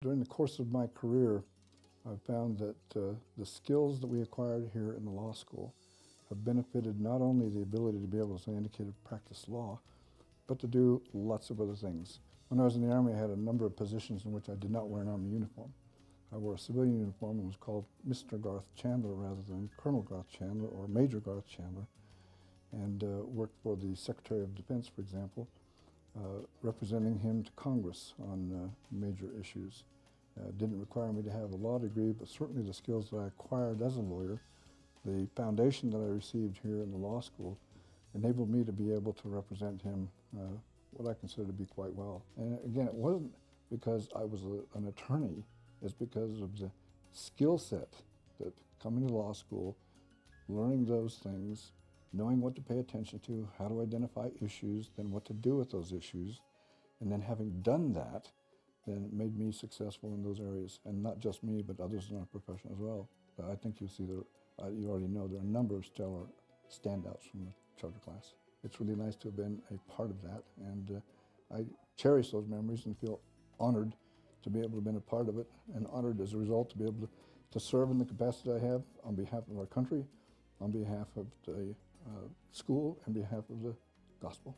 During the course of my career, I've found that the skills that we acquired here in the law school have benefited not only the ability to be able, as I indicated, practice law, but to do lots of other things. When I was in the Army, I had a number of positions in which I did not wear an Army uniform. I wore a civilian uniform and was called Mr. Garth Chandler rather than Colonel Garth Chandler or Major Garth Chandler, and worked for the Secretary of Defense, for example, representing him to Congress on major issues. Didn't require me to have a law degree, but certainly the skills that I acquired as a lawyer, the foundation that I received here in the law school, enabled me to be able to represent him what I consider to be quite well. And again, it wasn't because I was an attorney, it's because of the skill set that coming to law school, learning those things, knowing what to pay attention to, how to identify issues, then what to do with those issues, and then having done that, then it made me successful in those areas. And not just me, but others in our profession as well. I think you'll see that, you already know, there are a number of stellar standouts from the charter class. It's really nice to have been a part of that, and I cherish those memories and feel honored to be able to have been a part of it, and honored as a result to be able to serve in the capacity I have on behalf of our country, on behalf of the school, and behalf of the gospel.